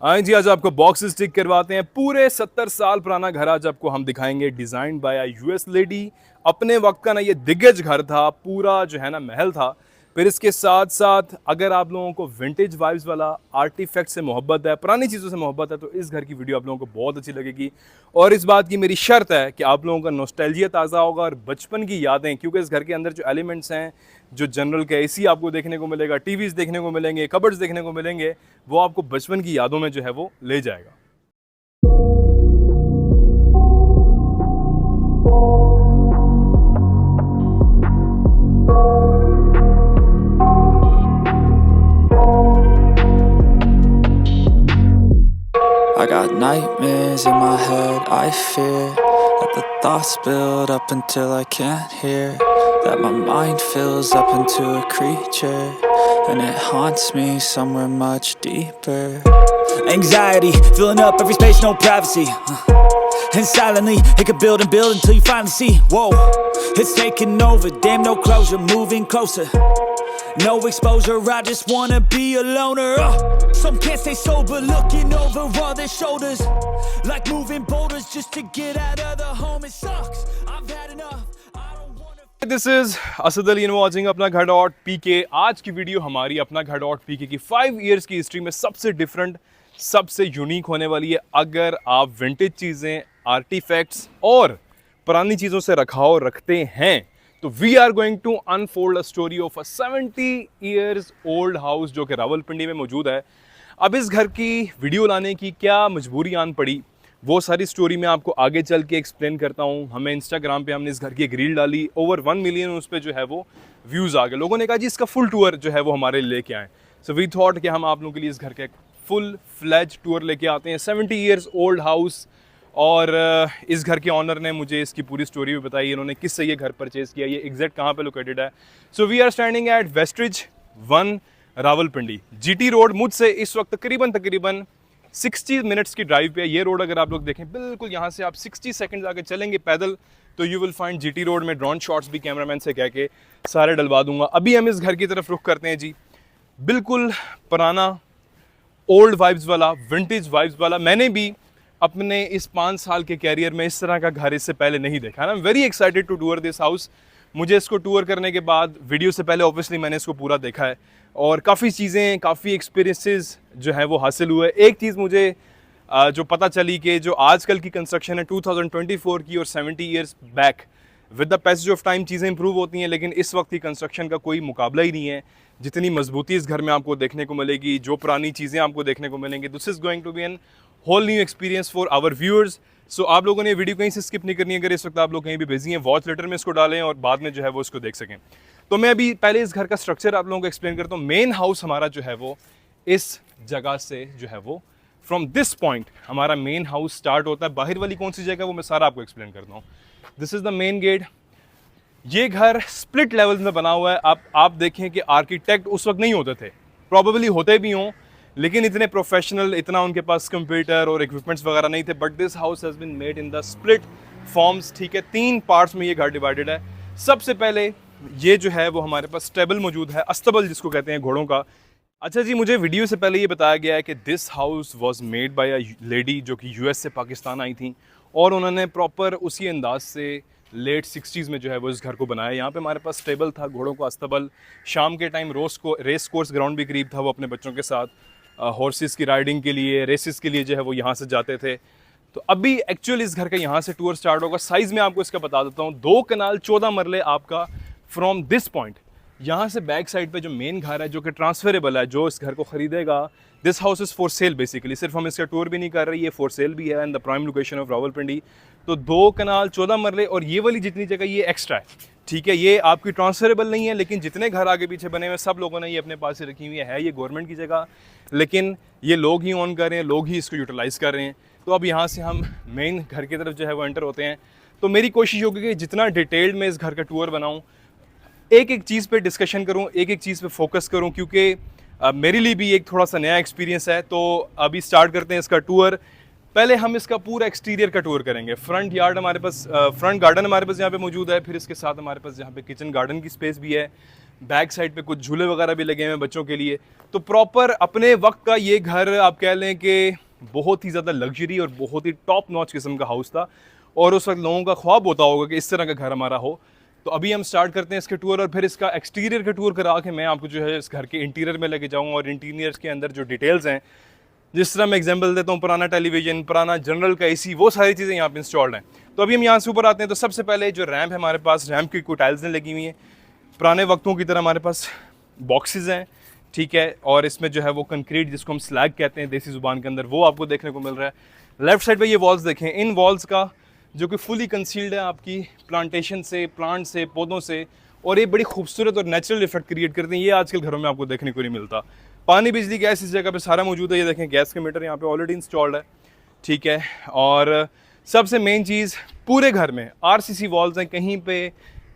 हाँ जी, आज आपको बॉक्सेस टिक करवाते हैं। पूरे 70 साल पुराना घर आज आपको हम दिखाएंगे, design by a US lady. अपने वक्त का ना ये दिग्गज घर था, पूरा जो है ना महल था। फिर इसके साथ साथ अगर आप लोगों को विंटेज वाइब्स वाला आर्टिफैक्ट से मोहब्बत है, पुरानी चीज़ों से मोहब्बत है, तो इस घर की वीडियो आप लोगों को बहुत अच्छी लगेगी। और इस बात की मेरी शर्त है कि आप लोगों का नॉस्टैल्जिया ताज़ा होगा और बचपन की यादें, क्योंकि इस घर के अंदर जो एलिमेंट्स हैं, जो जनरल का एसी आपको देखने को मिलेगा, टीवीज़ देखने को मिलेंगे, कबर्ड्स देखने को मिलेंगे, वो आपको बचपन की यादों में जो है वो ले जाएगा। I got nightmares in my head, I fear that the thoughts build up until I can't hear, that my mind fills up into a creature, and it haunts me somewhere much deeper. Anxiety, filling up every space, no privacy, and silently, it could build and build until you finally see, whoa, it's taking over, damn no closure, moving closer. No exposure, I just wanna be a loner. Some can't stay sober, looking over all their shoulders, like moving boulders just to get out of the home. It sucks, I've had enough. I don't wanna. This is Asad Ali watching अपना घर dot पीके। आज की video हमारी अपना घर dot पीके की 5 years की history में सबसे डिफरेंट, सबसे यूनिक होने वाली है। अगर आप विंटेज चीज़ें, आर्टिफैक्ट्स और पुरानी चीज़ों से रखाव रखते हैं, तो we are going to unfold a story of a 70 years old house जो कि रावलपिंडी में मौजूद है। अब इस घर की वीडियो लाने की क्या मजबूरी आन पड़ी, वो सारी स्टोरी मैं आपको आगे चल के एक्सप्लेन करता हूँ। हमें इंस्टाग्राम पे हमने इस घर की एक रील डाली, ओवर 1 मिलियन उस पर जो है वो व्यूज़ आ गए। लोगों ने कहा जी इसका फुल टूर जो है वो हमारे लेके आए। सो वी थॉट कि हम आप लोगों के लिए इस घर का एक फुल फ्लैज टूर लेके आते हैं। 70 ईयर्स ओल्ड हाउस, और इस घर के ऑनर ने मुझे इसकी पूरी स्टोरी भी बताई, इन्होंने किससे ये घर परचेज़ किया, ये एग्जैक्ट कहाँ पे लोकेटेड है। So we are standing at Westridge 1 Rawalpindi, GT road. मुझसे इस वक्त तकरीबन 60 मिनट्स की ड्राइव पे है। ये रोड अगर आप लोग देखें, बिल्कुल यहाँ से आप 60 सेकंड आगे चलेंगे पैदल तो you will find GT road. में ड्रोन शॉट्स भी कैमरामैन से कह के सारे डलवा दूंगा। अभी हम इस घर की तरफ रुख करते हैं जी। बिल्कुल पुराना, ओल्ड वाइब्स वाला, विंटेज वाइब्स वाला। मैंने भी अपने इस 5 साल के कैरियर में इस तरह का घर इससे पहले नहीं देखा। I am very excited to tour this house. मुझे इसको टूर करने के बाद, वीडियो से पहले ऑब्वियसली मैंने इसको पूरा देखा है और काफ़ी चीज़ें, काफ़ी एक्सपीरियंसेस जो है वो हासिल हुए। एक चीज़ मुझे जो पता चली कि जो आजकल की कंस्ट्रक्शन है 2024 की और 70 years back, with the passage of time चीज़ें इंप्रूव होती हैं, लेकिन इस वक्त की कंस्ट्रक्शन का कोई मुकाबला ही नहीं है। जितनी मजबूती इस घर में आपको देखने को मिलेगी, जो पुरानी चीज़ें आपको देखने को मिलेंगी, this is going to be an whole new experience for our viewers. So आप लोगों ने वीडियो कहीं से स्किप नहीं करनी है। अगर इस वक्त आप लोग कहीं भी बिजी हैं, वॉच लेटर में इसको डालें और बाद में जो है वो इसको देख सकें। तो मैं अभी पहले इस घर का स्ट्रक्चर आप लोगों को एक्सप्लेन करता हूँ। मेन हाउस हमारा जो है वो इस जगह से जो है वो, फ्रॉम दिस पॉइंट हमारा मेन हाउस स्टार्ट होता है। बाहर वाली कौन सी जगह वो मैं सारा आपको एक्सप्लेन करता हूँ। This is the main gate. ये घर स्प्लिट लेवल में बना हुआ है। आप देखें कि आर्किटेक्ट उस वक्त नहीं होते थे, प्रॉबेबली होते भी हों, लेकिन इतने प्रोफेशनल, इतना उनके पास कंप्यूटर और इक्विपमेंट्स वगैरह नहीं थे। But this house has been made in the split forms. ठीक है, 3 पार्ट्स में ये घर डिवाइडेड है। सबसे पहले ये जो है वो हमारे पास स्टेबल मौजूद है, अस्तबल जिसको कहते हैं घोड़ों का। अच्छा जी, मुझे वीडियो से पहले ये बताया गया है कि this house was made by a lady जो कि यूएस से पाकिस्तान आई थी, और उन्होंने प्रॉपर उसी अंदाज से लेट 60s में जो है वो इस घर को बनाया। यहाँ पे हमारे पास स्टेबल था, घोड़ों का अस्तबल। शाम के टाइम रेस कोर्स ग्राउंड भी करीब था, वो अपने बच्चों के साथ हॉर्सेस की राइडिंग के लिए, रेसेस के लिए जो है वो यहाँ से जाते थे। तो अभी एक्चुअली इस घर का यहाँ से टूर स्टार्ट होगा। साइज़ में आपको इसका बता देता हूँ, 2 कनाल 14 मरले आपका फ्रॉम दिस पॉइंट। यहाँ से बैक साइड पे जो मेन घर है जो कि ट्रांसफरेबल है, जो इस घर को ख़रीदेगा, this house is for sale basically. सिर्फ हम इसका टूर भी नहीं कर रहे, ये फॉर सेल भी है in the prime location of Rawalpindi. तो 2 कनाल 14 मरले, और ये वाली जितनी जगह ये एक्स्ट्रा है। ठीक है, ये आपकी ट्रांसफरेबल नहीं है, लेकिन जितने घर आगे पीछे बने हुए सब लोगों ने ये अपने पास ही रखी हुई है। ये गवर्नमेंट की जगह, लेकिन ये लोग ही ऑन कर रहे हैं, लोग ही इसको यूटिलाइज़ कर रहे हैं। तो अब यहाँ से हम मेन घर की तरफ जो है वो एंटर होते हैं। तो मेरी कोशिश होगी कि जितना डिटेल्ड में इस घर का टूर बनाऊँ, एक एक चीज़ पे डिस्कशन करूँ, एक एक चीज़ पे फोकस करूँ, क्योंकि मेरे लिए भी एक थोड़ा सा नया एक्सपीरियंस है। तो अभी स्टार्ट करते हैं इसका टूर। पहले हम इसका पूरा एक्सटीरियर का टूर करेंगे। फ्रंट यार्ड हमारे पास, फ्रंट गार्डन हमारे पास यहाँ पे मौजूद है। फिर इसके साथ हमारे पास यहाँ पे किचन गार्डन की स्पेस भी है। बैक साइड पे कुछ झूले वगैरह भी लगे हुए हैं बच्चों के लिए। तो प्रॉपर अपने वक्त का ये घर आप कह लें कि बहुत ही ज़्यादा लग्जरी और बहुत ही टॉप नॉच किस्म का हाउस था, और उस वक्त लोगों का ख्वाब होता होगा कि इस तरह का घर हमारा हो। तो अभी हम स्टार्ट करते हैं इसके टूर, और फिर इसका एक्सटीरियर का टूर करा के मैं आपको जो है इस घर के इंटीरियर में लेके जाऊँगा, और इंटीरियर्स के अंदर जो डिटेल्स हैं, जिस तरह मैं एग्जांपल देता हूँ, पुराना टेलीविज़न, पुराना जनरल का एसी, वो सारी चीज़ें यहाँ पे इंस्टॉल्ड हैं। तो अभी हम यहाँ से ऊपर आते हैं। तो सबसे पहले जो रैम्प है हमारे पास, रैम्प की कोई टाइल्स नहीं लगी हुई हैं, पुराने वक्तों की तरह हमारे पास बॉक्सेस हैं, ठीक है। और इसमें जो है वो कंक्रीट, जिसको हम स्लैग कहते हैं देसी ज़ुबान के अंदर, वो आपको देखने को मिल रहा है। लेफ्ट साइड पे ये वॉल्स देखें, इन वॉल्स का जो कि फुली कंसील्ड है आपकी प्लांटेशन से, प्लांट से, पौधों से, और ये बड़ी खूबसूरत और नेचुरल इफेक्ट क्रिएट करते हैं। ये आजकल घरों में आपको देखने को नहीं मिलता। पानी, बिजली, गैस इस जगह पे सारा मौजूद है। ये देखें गैस का मीटर यहाँ पे ऑलरेडी इंस्टॉल्ड है, ठीक है। और सबसे मेन चीज़, पूरे घर में आरसीसी वॉल्स हैं, कहीं पे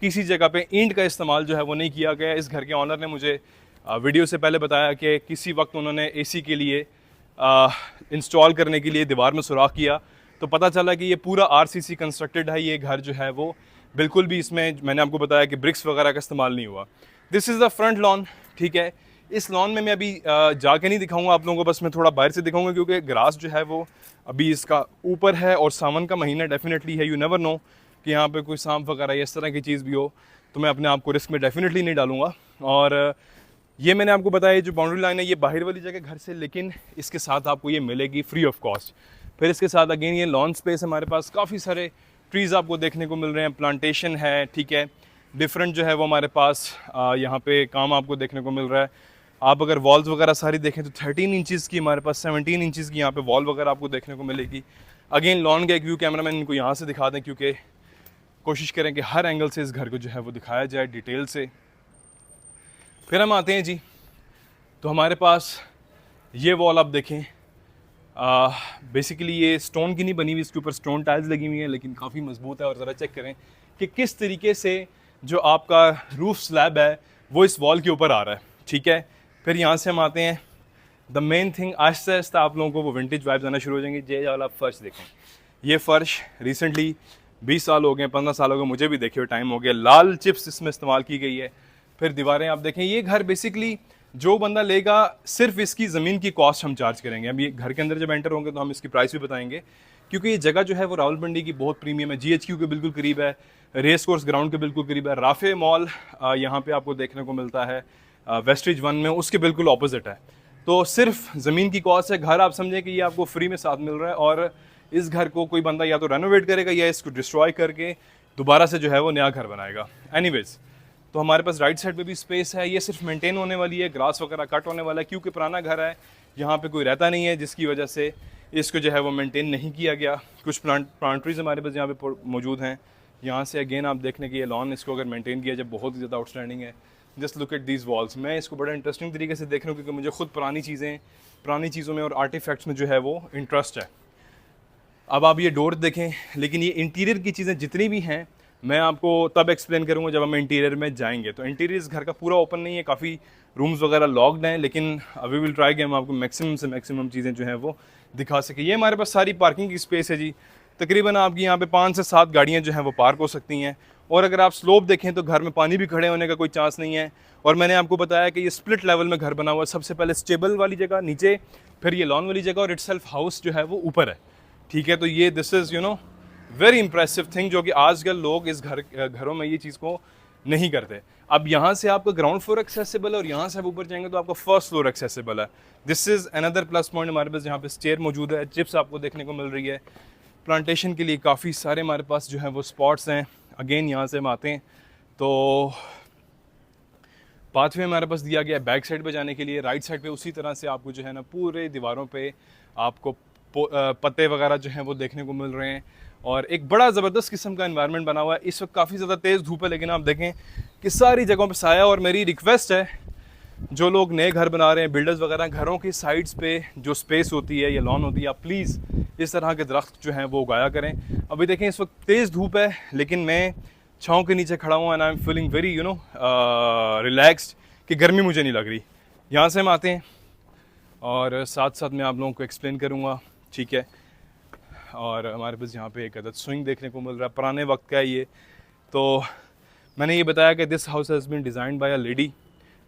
किसी जगह पे ईंट का इस्तेमाल जो है वो नहीं किया गया। इस घर के ऑनर ने मुझे वीडियो से पहले बताया कि किसी वक्त उन्होंने एसी के लिए इंस्टॉल करने के लिए दीवार में सुराख किया, तो पता चला कि ये पूरा आरसीसी कंस्ट्रक्टेड है। ये घर जो है वो बिल्कुल भी, इसमें मैंने आपको बताया कि ब्रिक्स वगैरह का इस्तेमाल नहीं हुआ। This is the front lawn, ठीक है। इस लॉन में मैं अभी जाके नहीं दिखाऊंगा आप लोगों को, बस मैं थोड़ा बाहर से दिखाऊंगा, क्योंकि ग्रास जो है वो अभी इसका ऊपर है, और सावन का महीना डेफिनेटली है। यू नेवर नो कि यहाँ पे कोई सांप वगैरह या इस तरह की चीज़ भी हो, तो मैं अपने आप को रिस्क में डेफिनेटली नहीं डालूंगा। और ये मैंने आपको बताया, जो बाउंड्री लाइन है ये बाहर वाली जगह घर से, लेकिन इसके साथ आपको ये मिलेगी फ्री ऑफ कॉस्ट। फिर इसके साथ अगेन ये लॉन स्पेस हमारे पास, काफ़ी सारे ट्रीज़ आपको देखने को मिल रहे हैं, प्लांटेशन है, ठीक है। डिफरेंट जो है वो हमारे पास यहाँ पे काम आपको देखने को मिल रहा है। आप अगर वॉल्स वगैरह सारी देखें तो 13 इंचज़ की, हमारे पास 17 इंचज़ की यहाँ पे वॉल वगैरह आपको देखने को मिलेगी। अगेन लॉन का एक व्यू कैमरामैन इनको यहाँ से दिखा दें, क्योंकि कोशिश करें कि हर एंगल से इस घर को जो है वो दिखाया जाए डिटेल से। फिर हम आते हैं जी, तो हमारे पास ये वॉल आप देखें, बेसिकली ये स्टोन की नहीं बनी हुई, इसके ऊपर स्टोन टाइल्स लगी हुई हैं, लेकिन काफ़ी मजबूत है। और ज़रा चेक करें कि किस तरीके से जो आपका रूफ स्लैब है वो इस वॉल के ऊपर आ रहा है, ठीक है। फिर यहाँ से हम आते हैं the main thing, Aahista Aahista आप लोगों को वो विंटेज वाइब्स आना शुरू हो जाएंगे। ये वाला फर्श देखें, ये फर्श रिसेंटली 20 साल हो गए, 15 साल हो गए, मुझे भी देखे हुए टाइम हो गया। लाल चिप्स इसमें इस्तेमाल की गई है। फिर दीवारें आप देखें, ये घर बेसिकली जो बंदा लेगा सिर्फ इसकी ज़मीन की कॉस्ट हम चार्ज करेंगे। अब ये घर के अंदर जब एंटर होंगे तो हम इसकी प्राइस भी बताएंगे, क्योंकि ये जगह जो है वो रावलपिंडी की बहुत प्रीमियम है। GHQ के बिल्कुल करीब है, रेस कोर्स ग्राउंड के बिल्कुल करीब है। राफे मॉल यहाँ पे आपको देखने को मिलता है वेस्टेज 1 में, उसके बिल्कुल ऑपोजिट है। तो सिर्फ ज़मीन की कॉस्ट है। घर आप समझें कि ये आपको फ्री में साथ मिल रहा है, और इस घर को कोई बंदा या तो रेनोवेट करेगा या इसको डिस्ट्रॉय करके दोबारा से जो है वो नया घर बनाएगा। एनीवेज, तो हमारे पास राइट साइड पे भी स्पेस है। ये सिर्फ मेंटेन होने वाली है, ग्रास वगैरह कट होने वाला है, क्योंकि पुराना घर है, यहाँ पे कोई रहता नहीं है, जिसकी वजह से इसको जो है वो मेंटेन नहीं किया गया। कुछ प्लांट्रीज हमारे पास यहाँ पे मौजूद हैं। यहाँ से अगेन आप देखने की ये लॉन, इसको अगर मेंटेन किया जाए बहुत ही ज़्यादा आउटस्टैंडिंग है। Just look at these walls. मैं इसको बड़ा इंटरेस्टिंग तरीके से देख रहा हूँ, क्योंकि मुझे खुद पुरानी चीज़ों में और आर्टिफैक्ट्स में जो है वो इंटरेस्ट है। अब आप ये डोर देखें, लेकिन ये इंटीरियर की चीज़ें जितनी भी हैं मैं आपको तब एक्सप्लेन करूंगा जब हम इंटीरियर में जाएंगे। तो इंटीरियर इस घर का पूरा ओपन नहीं है, काफ़ी रूम्स वगैरह लॉक्ड हैं, लेकिन वी विल ट्राई कि हम आपको मैक्सिमम से मैक्सिमम चीज़ें जो हैं वो दिखा सकें। ये हमारे पास सारी पार्किंग की स्पेस है जी। तकरीबन आपकी यहाँ पे 5 से 7 गाड़ियाँ जो हैं वो पार्क हो सकती हैं। और अगर आप स्लोप देखें तो घर में पानी भी खड़े होने का कोई चांस नहीं है। और मैंने आपको बताया कि ये स्प्लिट लेवल में घर बना हुआ है। सबसे पहले स्टेबल वाली जगह नीचे, फिर ये लॉन वाली जगह, और इटसेल्फ हाउस जो है वो ऊपर है, ठीक है। तो ये this is you know very impressive thing, जो कि आजकल लोग इस घरों में ये चीज़ को नहीं करते। अब यहाँ से आपका ग्राउंड फ्लोर एक्सेसिबल है, और यहाँ से आप ऊपर जाएंगे तो आपका फर्स्ट फ्लोर एक्सेसिबल है। This is another plus point हमारे पास। यहाँ पे स्टेयर मौजूद है, चिप्स आपको देखने को मिल रही है। प्लांटेशन के लिए काफ़ी सारे हमारे पास जो है वो स्पॉट्स हैं। अगेन यहाँ से हम आते हैं तो पाथवे हमारे पास दिया गया है बैक साइड पे जाने के लिए। राइट साइड पे उसी तरह से आपको जो है ना पूरे दीवारों पे आपको पत्ते वगैरह जो हैं वो देखने को मिल रहे हैं, और एक बड़ा ज़बरदस्त किस्म का एनवायरनमेंट बना हुआ है। इस वक्त काफ़ी ज़्यादा तेज़ धूप है, लेकिन आप देखें कि सारी जगहों पे साया। और मेरी रिक्वेस्ट है, जो लोग नए घर बना रहे हैं, बिल्डर्स वगैरह, घरों की साइड्स पे जो स्पेस होती है या लॉन होती है, आप प्लीज़ इस तरह के दरख्त जो हैं वो उगाया करें। अभी देखें इस वक्त तेज़ धूप है, लेकिन मैं छाँव के नीचे खड़ा हुआ and I am feeling very relaxed कि गर्मी मुझे नहीं लग रही। यहाँ से हम आते हैं और साथ साथ मैं आप लोगों को एक्सप्लेन करूँगा, ठीक है। और हमारे पास यहाँ पे एक अदद स्विंग देखने को मिल रहा है, पुराने वक्त का है ये। तो मैंने ये बताया कि this house has been designed by a lady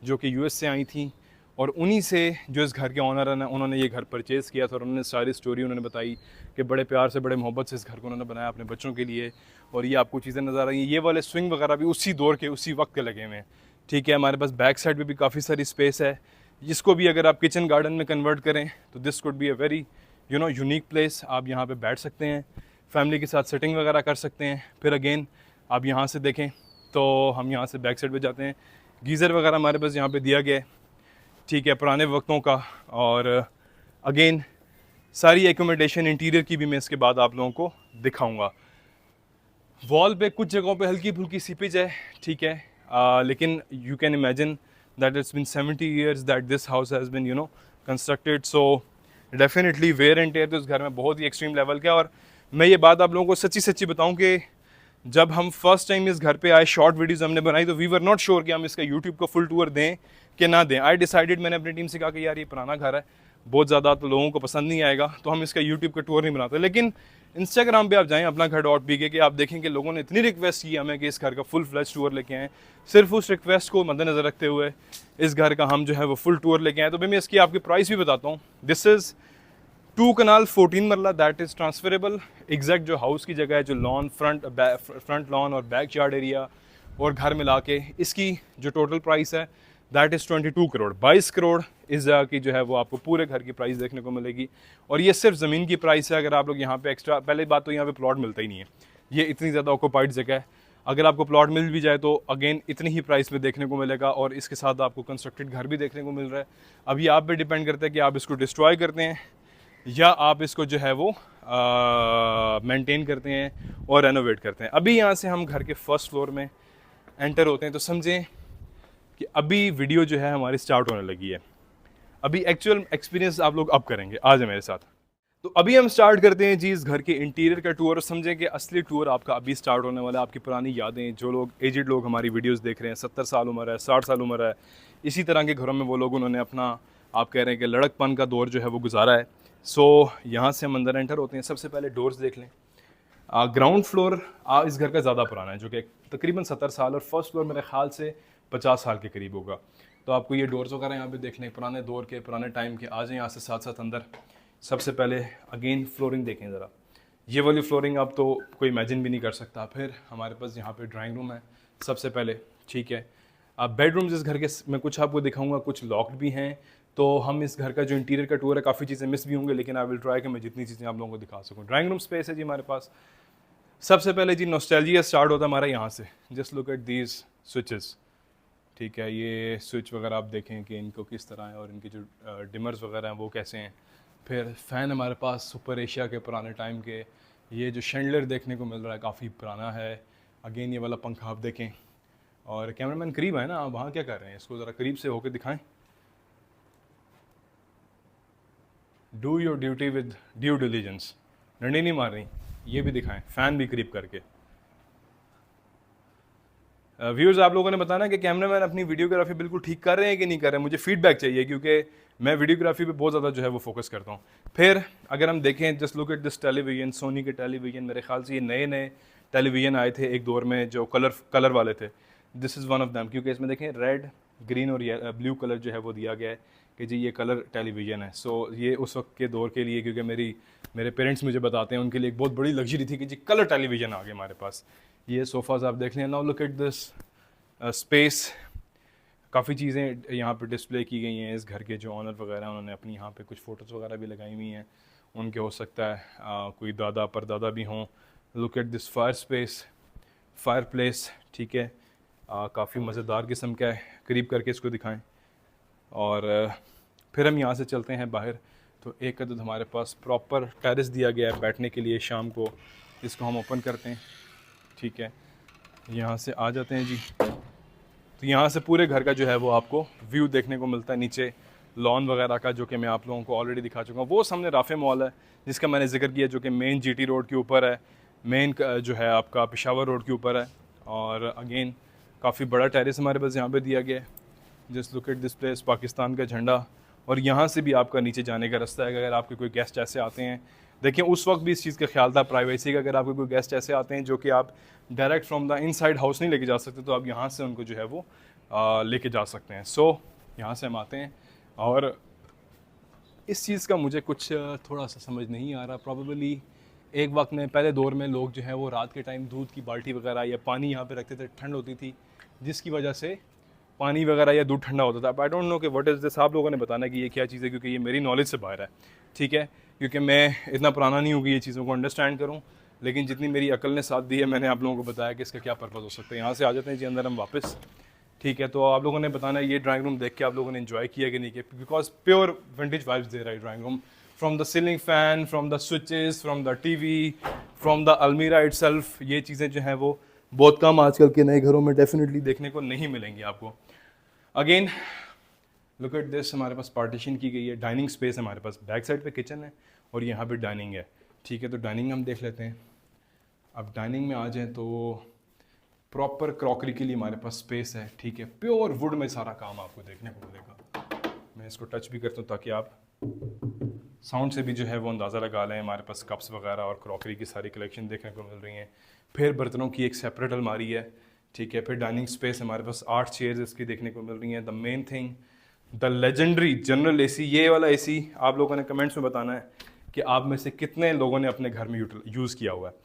जो कि यूएस से आई थी, और उन्हीं से जो इस घर के ऑनर हैं उन्होंने ये घर परचेज़ किया था, और उन्होंने सारी स्टोरी उन्होंने बताई कि बड़े प्यार से बड़े मोहब्बत से इस घर को उन्होंने बनाया अपने बच्चों के लिए। और ये आपको चीज़ें नज़र आ रही हैं, ये वाले स्विंग वगैरह भी उसी दौर के उसी वक्त के लगे हुए हैं। ठीक है, हमारे पास बैक साइड में भी काफ़ी सारी स्पेस है, जिसको भी अगर आप किचन गार्डन में कन्वर्ट करें तो this could be a very unique place. आप यहाँ पे बैठ सकते हैं, फैमिली के साथ सेटिंग वगैरह कर सकते हैं। फिर अगेन आप यहाँ से देखें तो हम यहाँ से बैक साइड पे जाते हैं, गीज़र वगैरह हमारे पास यहाँ पे दिया गया है, ठीक है, पुराने वक्तों का। और अगेन सारी एकोमोडेशन इंटीरियर की भी मैं इसके बाद आप लोगों को दिखाऊंगा। वॉल पे कुछ जगहों पे हल्की फुल्की सीपेज है, ठीक है, लेकिन you can imagine that it's been 70 years that this house has been constructed, so definitely wear and tear तो इस घर में बहुत ही एक्सट्रीम लेवल का। और मैं ये बात आप लोगों को सच्ची सच्ची बताऊं कि जब हम फर्स्ट टाइम इस घर पे आए, शॉर्ट वीडियोस हमने बनाई, तो वी वर नॉट श्योर कि हम इसका यूट्यूब का फुल टूर दें कि ना दें। आई डिसाइडेड, मैंने अपनी टीम से कहा कि यार ये पुराना घर है, बहुत ज़्यादा तो लोगों को पसंद नहीं आएगा, तो हम इसका यूट्यूब का टूर नहीं बनाते। लेकिन इंस्टाग्राम पे आप जाएं अपना घर डॉट पी के आप देखें कि लोगों ने इतनी रिक्वेस्ट की हमें कि इस घर का फुल फ्लैश टूर लेके आएँ। सिर्फ उस रिक्वेस्ट को मद्देनज़र रखते हुए इस घर का हम जो है वो फुल टूर लेके आए। तो भाई मैं इसकी आपकी प्राइस भी बताता हूँ। दिस इज़ 2 कनाल 14 मरला, दैट इज़ ट्रांसफरेबल। एग्जैक्ट जो हाउस की जगह है, जो लॉन फ्रंट लॉन और बैक यार्ड एरिया और घर मिला के इसकी जो टोटल प्राइस है दैट इज़ 22 करोड़। 22 करोड़ इस जगह की जो है वो आपको पूरे घर की प्राइस देखने को मिलेगी। और ये सिर्फ ज़मीन की प्राइस है। अगर आप लोग यहाँ पे एक्स्ट्रा, पहले बात तो यहाँ पे प्लॉट मिलता ही नहीं है, ये इतनी ज़्यादा ऑक्यूपाइड जगह है। अगर आपको प्लॉट मिल भी जाए तो अगेन इतनी ही प्राइस में देखने को मिलेगा, और इसके साथ आपको कंस्ट्रक्टेड घर भी देखने को मिल रहा है। अभी आप पे डिपेंड करता है कि आप इसको डिस्ट्रॉय करते हैं या आप इसको जो है वो मेंटेन करते हैं और रेनोवेट करते हैं। अभी यहाँ से हम घर के फर्स्ट फ्लोर में एंटर होते हैं तो समझें कि अभी वीडियो जो है हमारी स्टार्ट होने लगी है। अभी एक्चुअल एक्सपीरियंस आप लोग अब करेंगे, आ जाए मेरे साथ। तो अभी हम स्टार्ट करते हैं जी इस घर के इंटीरियर का टूर, और समझें कि असली टूर आपका अभी स्टार्ट होने वाला है। आपकी पुरानी यादें, जो लोग एजेड लोग हमारी वीडियोस देख रहे हैं, 70 साल उम्र है, 60 साल उम्र है, इसी तरह के घरों में वो लोग उन्होंने अपना, आप कह रहे हैं कि लड़कपन का दौर जो है वो गुजारा है। सो यहाँ से हम अंदर एंटर होते हैं। सबसे पहले डोर्स देख लें। ग्राउंड फ्लोर इस घर का ज़्यादा पुराना है, जो कि तकरीबन 70 साल, और फर्स्ट फ्लोर मेरे ख्याल से 50 साल के करीब होगा। तो आपको ये डोर्स वगैरह यहाँ पे देख लें, पुराने दौर के, पुराने टाइम के। आ जाएँ यहाँ से साथ साथ अंदर। सबसे पहले अगेन फ्लोरिंग देखें ज़रा, ये वाली फ्लोरिंग आप तो कोई इमेजिन भी नहीं कर सकता। फिर हमारे पास यहाँ पे ड्राइंग रूम है सबसे पहले, ठीक है। अब बेडरूम्स इस घर के मैं कुछ आपको दिखाऊंगा, कुछ लॉक्ड भी हैं। तो हम इस घर का जो इंटीरियर का टूर है, काफ़ी चीज़ें मिस भी होंगे, लेकिन आई विल ट्राई कि मैं जितनी चीज़ें आप लोगों को दिखा सकूँ। ड्राइंग रूम स्पेस है जी हमारे पास। सबसे पहले जी नॉस्टैल्जिया स्टार्ट होता है हमारा यहाँ से। Just look at these switches, ठीक है। ये स्विच वगैरह आप देखें कि इनको किस तरह है, और इनके जो डिमर्स वगैरह हैं वो कैसे हैं। फिर फ़ैन हमारे पास सुपर एशिया के पुराने टाइम के। ये जो शैंडलर देखने को मिल रहा है काफ़ी पुराना है। अगेन ये वाला पंखा आप देखें। और कैमरामैन करीब है ना, आप वहाँ क्या कर रहे हैं, इसको ज़रा करीब से होकर दिखाएं। Do your duty with due diligence. डंडी नहीं मार रही, ये भी दिखाएं, फ़ैन भी करीब करके। व्यूअर्स आप लोगों ने बताना कि कैमरामैन अपनी वीडियोग्राफी बिल्कुल ठीक कर रहे हैं कि नहीं कर रहे हैं। मुझे फीडबैक चाहिए, क्योंकि मैं वीडियोग्राफी पे बहुत ज़्यादा जो है वो फोकस करता हूँ। फिर अगर हम देखें, just look at this television, Sony के टेलीविजन। मेरे ख्याल से ये नए नए टेलीविजन आए थे एक दौर में जो कलर वाले थे। This is one of them, क्योंकि इसमें देखें रेड, ग्रीन और ब्लू कलर जो है वो दिया गया है कि जी ये कलर टेलीविज़न है। सो ये उस वक्त के दौर के लिए, क्योंकि मेरे पेरेंट्स मुझे बताते हैं, उनके लिए एक बहुत बड़ी लग्जरी थी कि जी कलर टेलीविज़न आ गए हमारे पास। ये सोफ़ाज़ आप देख लें। Now look at this space. काफ़ी चीज़ें यहाँ पे डिस्प्ले की गई हैं। इस घर के जो ऑनर वगैरह हैं उन्होंने अपनी यहाँ पे कुछ फ़ोटोज़ वगैरह भी लगाई हुई हैं। उनके हो सकता है कोई दादा परदादा भी हों। Look at this fire place, ठीक है। काफ़ी मज़ेदार किस्म का है। करीब करके इसको दिखाएं। और फिर हम यहाँ से चलते हैं बाहर। तो एक अदद हमारे पास प्रॉपर टेरेस दिया गया है बैठने के लिए शाम को। इसको हम ओपन करते हैं, ठीक है। यहाँ से आ जाते हैं जी। तो यहाँ से पूरे घर का जो है वो आपको व्यू देखने को मिलता है। नीचे लॉन वगैरह का, जो कि मैं आप लोगों को ऑलरेडी दिखा चुका हूँ। वो सामने राफे मॉल है जिसका मैंने जिक्र किया, जो कि मेन जीटी रोड के ऊपर है, मेन जो है आपका पेशावर रोड के ऊपर है। और अगेन काफ़ी बड़ा टेरेस हमारे पास यहाँ पे दिया गया है। Just look at this place. Pakistan का झंडा और यहाँ से भी आपका नीचे जाने का रास्ता है। अगर आपके कोई गेस्ट ऐसे आते हैं, देखिए उस वक्त भी इस चीज़ का ख्याल था प्राइवेसी का, अगर आपके कोई गेस्ट ऐसे आते हैं जो कि आप direct from the inside house नहीं लेके जा सकते, तो आप यहाँ से उनको जो है वो लेके जा सकते हैं। सो यहाँ से हम आते हैं और इस चीज़ का मुझे कुछ थोड़ा सा समझ नहीं आ रहा। प्रॉबेबली एक वक्त में पहले दौर में लोग जो है वो रात के टाइम दूध की बाल्टी वगैरह या पानी यहाँ पे रखते थे, ठंड होती थी जिसकी वजह से पानी वगैरह या दूध ठंडा होता था। आई डोंट नो कि व्हाट इज़ दिस, आप लोगों ने बताना कि ये क्या चीज़ है, क्योंकि ये मेरी नॉलेज से बाहर है, ठीक है, क्योंकि मैं इतना पुराना नहीं हूँ कि ये चीज़ों को अंडरस्टैंड करूँ, लेकिन जितनी मेरी अकल ने साथ दी है मैंने आप लोगों को बताया कि इसका क्या पर्पज़ हो सकता है। यहाँ से आ जाते हैं जी अंदर हम वापस, ठीक है। तो आप लोगों ने बताना है ये ड्राइंग रूम देख के आप लोगों ने एंजॉय किया कि नहीं किया, बिकॉज प्योर विंटेज वाइब्स दे रहा है drawing room, from the ceiling fan, from the switches, from the TV, from the अलमीरा इटसेल्फ। ये चीज़ें जो हैं वो बहुत कम आजकल के नए घरों में डेफिनेटली देखने को नहीं मिलेंगी आपको। अगेन लुक एट दिस, हमारे पास पार्टीशन की गई है, डाइनिंग स्पेस हमारे पास, बैक साइड पे किचन है और यहाँ पे डाइनिंग है, ठीक है। तो डाइनिंग हम देख लेते हैं। अब डाइनिंग में आ जाएँ तो प्रॉपर क्रॉकरी के लिए हमारे पास स्पेस है, ठीक है। प्योर वुड में सारा काम आपको देखने को मिलेगा। मैं इसको टच भी करता हूँ ताकि आप साउंड से भी जो है वो अंदाज़ा लगा लें। हमारे पास कप्स वगैरह और क्रॉकरी की सारी कलेक्शन देखने को मिल रही हैं। फिर बर्तनों की एक सेपरेट अलमारी है, ठीक है। फिर डाइनिंग स्पेस हमारे पास 8 चेयर्स इसकी देखने को मिल रही हैं। The main thing, the legendary general AC. ये वाला एसी आप लोगों ने कमेंट्स में बताना है कि आप में से कितने लोगों ने अपने घर में यूज़ किया हुआ है।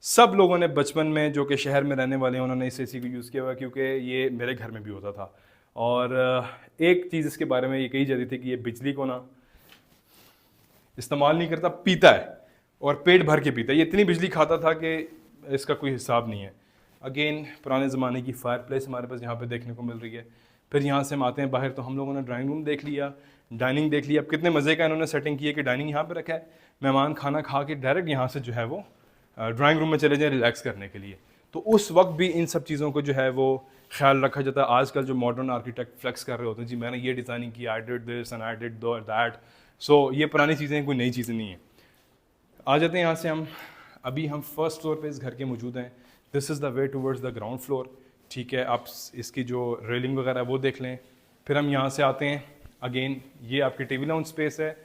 सब लोगों ने बचपन में जो कि शहर में रहने वाले हैं उन्होंने इस एसी को यूज़ किया हुआ है, क्योंकि ये मेरे घर में भी होता था। और एक चीज़ इसके बारे में ये कही जाती थी कि ये बिजली को ना इस्तेमाल नहीं करता, पीता है और पेट भर के पीता है। ये इतनी बिजली खाता था कि इसका कोई हिसाब नहीं है। अगेन पुराने ज़माने की फायर प्लेस हमारे पास यहाँ पे देखने को मिल रही है। फिर यहाँ से हम आते हैं बाहर, तो हम लोगों ने ड्राइंग रूम देख लिया, डाइनिंग देख लिया। अब कितने मज़े का इन्होंने सेटिंग की है कि डाइनिंग यहाँ पे रखा है, मेहमान खाना खा के डायरेक्ट यहाँ से जो है वो ड्राइंग रूम में चले जाएँ रिलैक्स करने के लिए। तो उस वक्त भी इन सब चीज़ों को जो है वो ख्याल रखा जाता है। आजकल जो मॉडर्न आर्किटेक्ट फ्लेक्स कर रहे होते हैं, जी मैंने ये डिज़ाइनिंग की, I did this and I did that. So ये पुरानी चीज़ें, कोई नई चीज़ें नहीं है। आ जाते हैं यहाँ से हम, अभी हम फर्स्ट फ्लोर पे इस घर के मौजूद हैं। This is the way towards the ground floor, ठीक है। आप इसकी जो रेलिंग वगैरह वो देख लें। फिर हम यहाँ से आते हैं, अगेन ये आपकी टीवी लाउंज स्पेस है।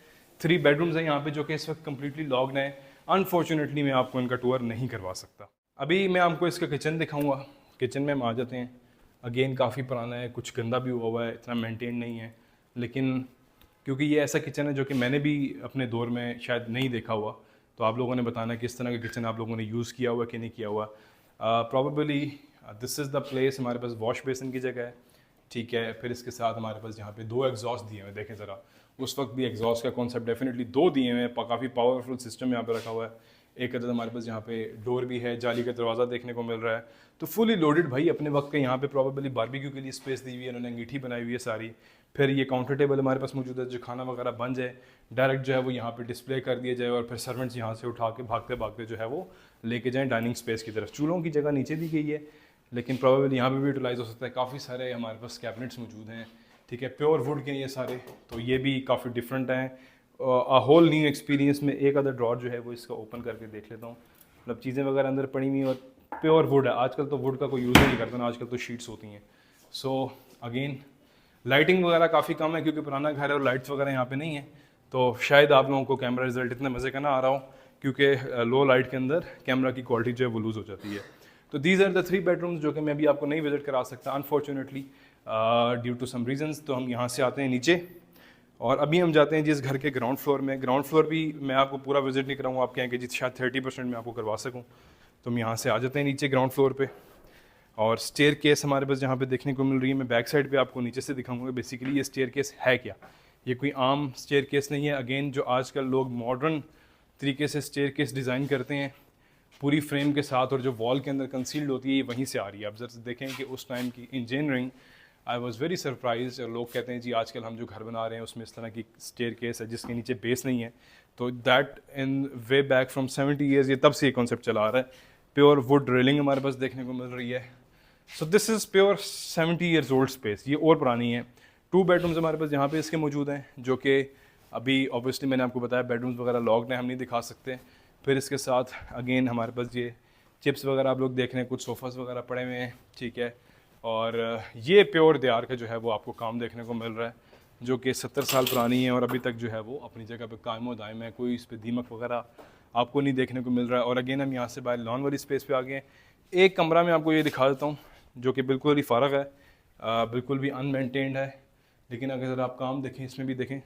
3 बेडरूम्स हैं यहाँ पे जो कि इस वक्त कम्प्लीटली लॉक्ड हैं। अनफॉर्चुनेटली मैं आपको इनका टूर नहीं करवा सकता। अभी मैं आपको इसका किचन दिखाऊंगा। किचन में हम आ जाते हैं। अगेन काफ़ी पुराना है, कुछ गंदा भी हुआ है, इतना मेंटेन नहीं है, लेकिन क्योंकि ये ऐसा किचन है जो कि मैंने भी अपने दौर में शायद नहीं देखा हुआ, तो आप लोगों ने बताना किस तरह का किचन आप लोगों ने यूज़ किया हुआ कि नहीं किया हुआ। Probably this is the place. हमारे पास वॉश बेसिन की जगह है, ठीक है। फिर इसके साथ हमारे पास यहाँ पे 2 एग्जॉस्ट दिए हुए, देखें ज़रा, उस वक्त भी एग्जॉस्ट का कॉन्सेप्ट डेफिनेटली 2 दिए हुए हैं। काफ़ी पावरफुल सिस्टम यहाँ पे रखा हुआ है। एक अदद हमारे पास यहाँ पे डोर भी है, जाली का दरवाज़ा देखने को मिल रहा है। तो फुली लोडेड भाई अपने वक्त के यहाँ पे प्रॉबेबली बारबेक्यू के लिए स्पेस दी हुई है, उन्होंने अंगीठी बनाई हुई है सारी। फिर ये काउंटर टेबल हमारे पास मौजूद है, जो खाना वगैरह बन जाए डायरेक्ट जो है वो यहाँ पे डिस्प्ले कर दिया जाए और फिर सर्वेंट्स यहाँ से उठा के भागते भागते जो है वो लेके जाएँ डाइनिंग स्पेस की तरफ। चूल्हों की जगह नीचे दी गई है, लेकिन प्रॉबेबली यहाँ पे भी यूटिलाइज हो सकता है। काफ़ी सारे हमारे पास कैबिनेट्स मौजूद हैं, ठीक है, प्योर वुड के ये सारे, तो ये भी काफ़ी डिफरेंट हैं। अ होल न्यू एक्सपीरियंस में एक अदर ड्रॉर जो है वो इसका ओपन करके देख लेता हूँ। मतलब चीज़ें वगैरह अंदर पड़ी हुई और प्योर वुड है। आजकल तो वुड का कोई यूज़ ही नहीं करता ना, आजकल तो शीट्स होती हैं। सो अगेन लाइटिंग वगैरह काफ़ी कम है क्योंकि पुराना घर है और लाइट्स वगैरह यहाँ पे नहीं है, तो शायद आप लोगों को कैमरा रिजल्ट इतने मज़े का ना आ रहा हो, क्योंकि लो लाइट के अंदर कैमरा की क्वालिटी जो है वो लूज़ हो जाती है। तो दीज आर द 3 बेडरूम्स जो कि मैं भी आपको नहीं विजिट करा सकता unfortunately due to some reasons. तो हम यहाँ से आते हैं नीचे और अभी हम जाते हैं जिस घर के ग्राउंड फ्लोर में। ग्राउंड फ्लोर भी मैं आपको पूरा विजिट नहीं कराऊंगा, आप कहेंगे जी शायद 30% मैं आपको करवा सकूं। तो हम यहाँ से आ जाते हैं नीचे ग्राउंड फ्लोर पे और स्टेयर केस हमारे पास जहाँ पे देखने को मिल रही है। मैं बैक साइड पे आपको नीचे से दिखाऊंगा बेसिकली ये स्टेयर केस है क्या। ये कोई आम स्टेयर केस नहीं है। अगेन जो आजकल लोग मॉडर्न तरीके से स्टेयर केस डिज़ाइन करते हैं पूरी फ्रेम के साथ और जो वॉल के अंदर कंसील्ड होती है, ये वहीं से आ रही है। आप जरा देखें कि उस टाइम की engineering, I was very surprise. लोग कहते हैं जी आजकल हम जो घर बना रहे हैं उसमें इस तरह की स्टेयर केस है जिसके नीचे बेस नहीं है, तो that in way back from 70 years ये तब से ये कॉन्सेप्ट चला आ रहा है। प्योर वुड रेलिंग हमारे पास देखने को मिल रही है। So this is pure 70 years old space, ये और पुरानी है। 2 बेडरूम्स हमारे पास यहाँ पे इसके मौजूद हैं, जो कि अभी ऑब्वियसली मैंने आपको बताया बेडरूम्स वगैरह लॉक्ड हैं, हम नहीं दिखा सकते। फिर इसके साथ अगेन हमारे पास ये चिप्स वगैरह आप लोग देख रहे हैं, कुछ सोफ़ास वगैरह पड़े हुए हैं, ठीक है। और ये प्योर दीवार का जो है वो आपको काम देखने को मिल रहा है। जो कि 70 साल पुरानी है और अभी तक जो है वो अपनी जगह पे कायम व दायम है, कोई इस पर दीमक वगैरह आपको नहीं देखने को मिल रहा है। और अगेन हम यहाँ से बाहर लॉन वाली स्पेस पे आ गए हैं। एक कमरा मैं आपको ये दिखा देता हूँ जो कि बिल्कुल ही फ़ारग है, बिल्कुल भी अनमेंटेन्ड है, लेकिन अगर आप काम देखें इसमें भी देखें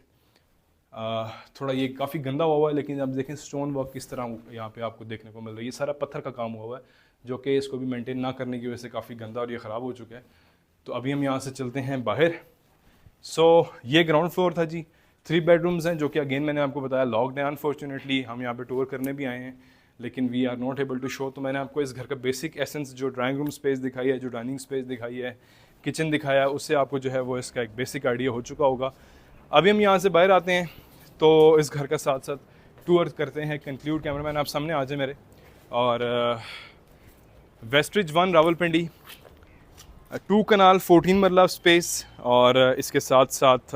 थोड़ा ये काफ़ी गंदा हुआ है, लेकिन आप देखें स्टोन वर्क किस तरह यहाँ पे आपको देखने को मिल रहा है। ये सारा पत्थर का काम हुआ है जो कि इसको भी मेंटेन ना करने की वजह से काफ़ी गंदा और ये ख़राब हो चुका है। तो अभी हम यहाँ से चलते हैं बाहर। ये ग्राउंड फ्लोर था जी। 3 बेडरूम्स हैं जो कि अगेन मैंने आपको बताया लॉक्ड है। अनफॉर्चुनेटली हम यहाँ पे टूर करने भी आए हैं लेकिन we are not able to show. तो मैंने आपको इस घर का बेसिक एसेंस जो ड्राइंग रूम स्पेस दिखाई है, जो डाइनिंग स्पेस दिखाई है, किचन दिखाया, उससे आपको जो है वो इसका एक बेसिक आइडिया हो चुका होगा। अभी हम यहाँ से बाहर आते हैं तो इस घर का साथ साथ टूर करते हैं, कंक्लूड। कैमरामैन आप सामने आ जाए मेरे। और वेस्टरिज 1 रावलपिंडी, 2 कनाल 14 मरला स्पेस। और इसके साथ साथ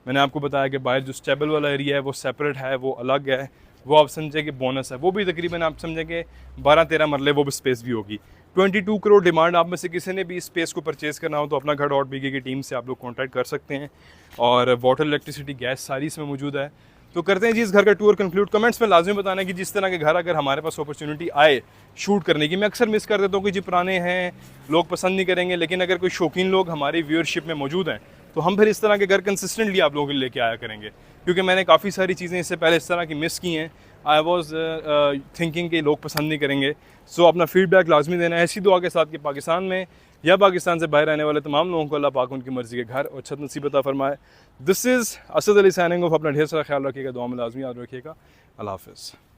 मैंने आपको बताया कि बाहर जो स्टेबल वाला एरिया है वो सेपरेट है, वो अलग है, वो आप समझे कि बोनस है। वो भी तकरीबन आप समझें कि 12-13 मरले वो भी स्पेस भी होगी। 22 करोड़ डिमांड। आप में से किसी ने भी इस स्पेस को परचेज़ करना हो तो अपना घर डॉट BK की टीम से आप लोग कॉन्टैक्ट कर सकते हैं। और वाटर, इलेक्ट्रिसिटी, गैस सारी इसमें मौजूद है। तो करते हैं जी इस घर का टूर कंक्लूड। कमेंट्स में लाजमी बताना कि जिस तरह के घर अगर हमारे पास अपॉर्चुनिटी आए शूट करने की। मैं अक्सर मिस कर देता हूँ कि जी पुराने हैं, लोग पसंद नहीं करेंगे, लेकिन अगर कोई शौकीन लोग हमारी व्यूअरशिप में मौजूद हैं तो हम फिर इस तरह के घर कंसिस्टेंटली आप लोगों के लिए लेके आया करेंगे। क्योंकि मैंने काफ़ी सारी चीज़ें इससे पहले इस तरह की मिस की हैं। आई वॉज थिंकिंग कि लोग पसंद नहीं करेंगे। सो अपना फीडबैक लाजमी देना है। ऐसी दुआ के साथ कि पाकिस्तान में या पाकिस्तान से बाहर रहने वाले तमाम लोगों को अल्लाह पाक उनकी मर्ज़ी के घर और छत नसीब अता फरमाए। This is Asad Ali signing off. अपना ढेर सारा ख्याल रखिएगा, दुआ में लाजमी याद रखिएगा। अल्लाह हाफ़िज़।